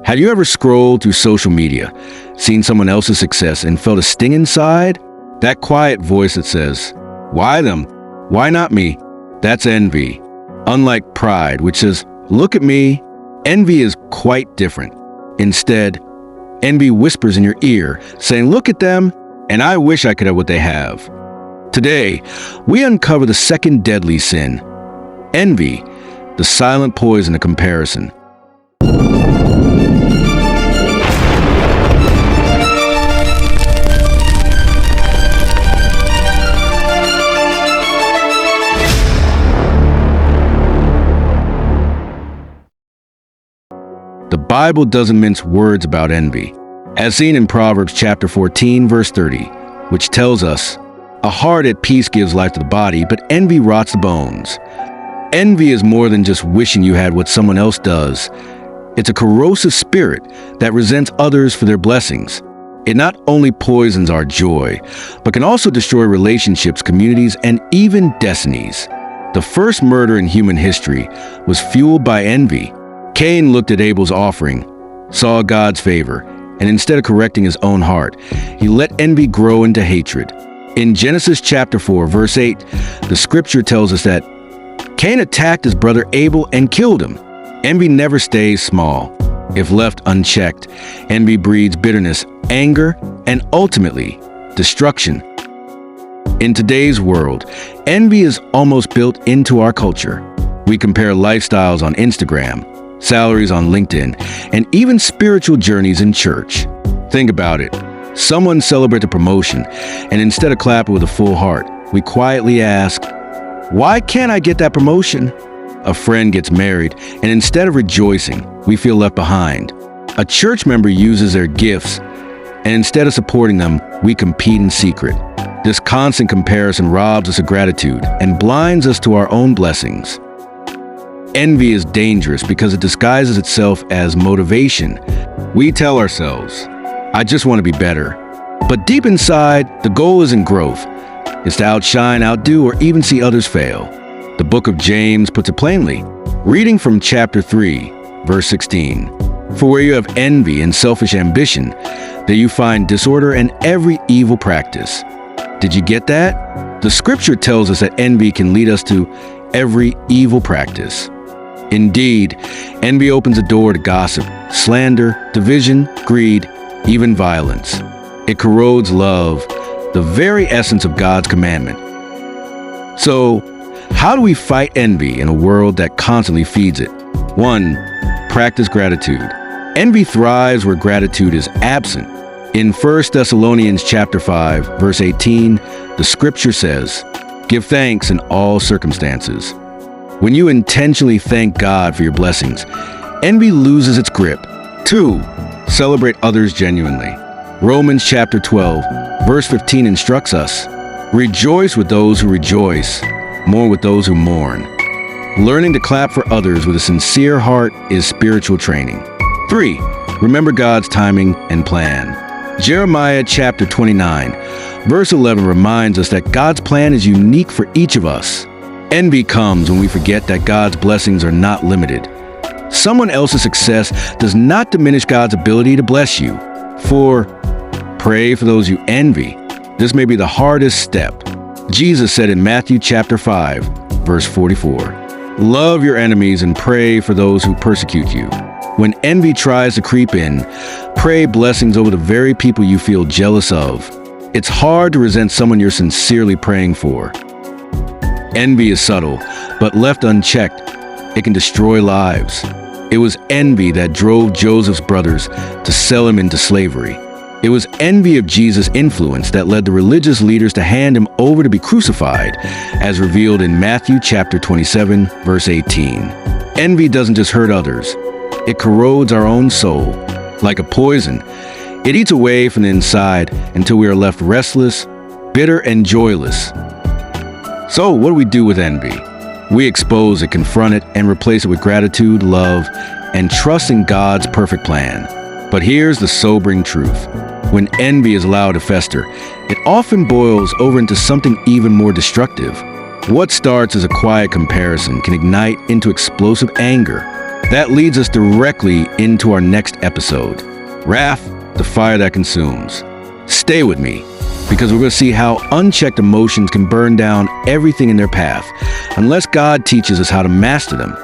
Have you ever scrolled through social media, seen someone else's success, and felt a sting inside? That quiet voice that says, "Why them? Why not me?" That's envy. Unlike pride, which says, "Look at me," envy is quite different. Instead, envy whispers in your ear, saying, "Look at them, and I wish I could have what they have." Today, we uncover the second deadly sin, envy, the silent poison of comparison. The Bible doesn't mince words about envy, as seen in Proverbs chapter 14, verse 30, which tells us, "A heart at peace gives life to the body, but envy rots the bones." Envy is more than just wishing you had what someone else does. It's a corrosive spirit that resents others for their blessings. It not only poisons our joy, but can also destroy relationships, communities, and even destinies. The first murder in human history was fueled by envy. Cain looked at Abel's offering, saw God's favor, and instead of correcting his own heart, he let envy grow into hatred. In Genesis chapter 4, verse 8, the scripture tells us that Cain attacked his brother Abel and killed him. Envy never stays small. If left unchecked, envy breeds bitterness, anger, and ultimately, destruction. In today's world, envy is almost built into our culture. We compare lifestyles on Instagram, salaries on LinkedIn, and even spiritual journeys in church. Think about it. Someone celebrates a promotion, and instead of clapping with a full heart, we quietly ask, "Why can't I get that promotion?" A friend gets married, and instead of rejoicing, we feel left behind. A church member uses their gifts, and instead of supporting them, we compete in secret. This constant comparison robs us of gratitude and blinds us to our own blessings. Envy is dangerous because it disguises itself as motivation. We tell ourselves, "I just want to be better." But deep inside, the goal isn't growth. It's to outshine, outdo, or even see others fail. The book of James puts it plainly, reading from chapter 3, verse 16. "For where you have envy and selfish ambition, there you find disorder and every evil practice." Did you get that? The scripture tells us that envy can lead us to every evil practice. Indeed, envy opens a door to gossip, slander, division, greed, even violence. It corrodes love, the very essence of God's commandment. So, how do we fight envy in a world that constantly feeds it? 1. Practice gratitude. Envy thrives where gratitude is absent. In 1 Thessalonians chapter 5, verse 18, the scripture says, "Give thanks in all circumstances." When you intentionally thank God for your blessings, envy loses its grip. 2. Celebrate others genuinely. Romans chapter 12, verse 15 instructs us, "Rejoice with those who rejoice, mourn with those who mourn." Learning to clap for others with a sincere heart is spiritual training. 3. Remember God's timing and plan. Jeremiah chapter 29, verse 11 reminds us that God's plan is unique for each of us. Envy comes when we forget that God's blessings are not limited. Someone else's success does not diminish God's ability to bless you. 4. Pray for those you envy. This may be the hardest step. Jesus said in Matthew chapter 5, verse 44, "Love your enemies and pray for those who persecute you." When envy tries to creep in, pray blessings over the very people you feel jealous of. It's hard to resent someone you're sincerely praying for. Envy is subtle, but left unchecked, it can destroy lives. It was envy that drove Joseph's brothers to sell him into slavery. It was envy of Jesus' influence that led the religious leaders to hand him over to be crucified, as revealed in Matthew chapter 27, verse 18. Envy doesn't just hurt others, it corrodes our own soul. Like a poison, it eats away from the inside until we are left restless, bitter, and joyless. So, what do we do with envy? We expose it, confront it, and replace it with gratitude, love, and trust in God's perfect plan. But here's the sobering truth. When envy is allowed to fester, it often boils over into something even more destructive. What starts as a quiet comparison can ignite into explosive anger, That leads us directly into our next episode, Wrath, the Fire That Consumes. Stay with me, because we're going to see how unchecked emotions can burn down everything in their path, unless God teaches us how to master them.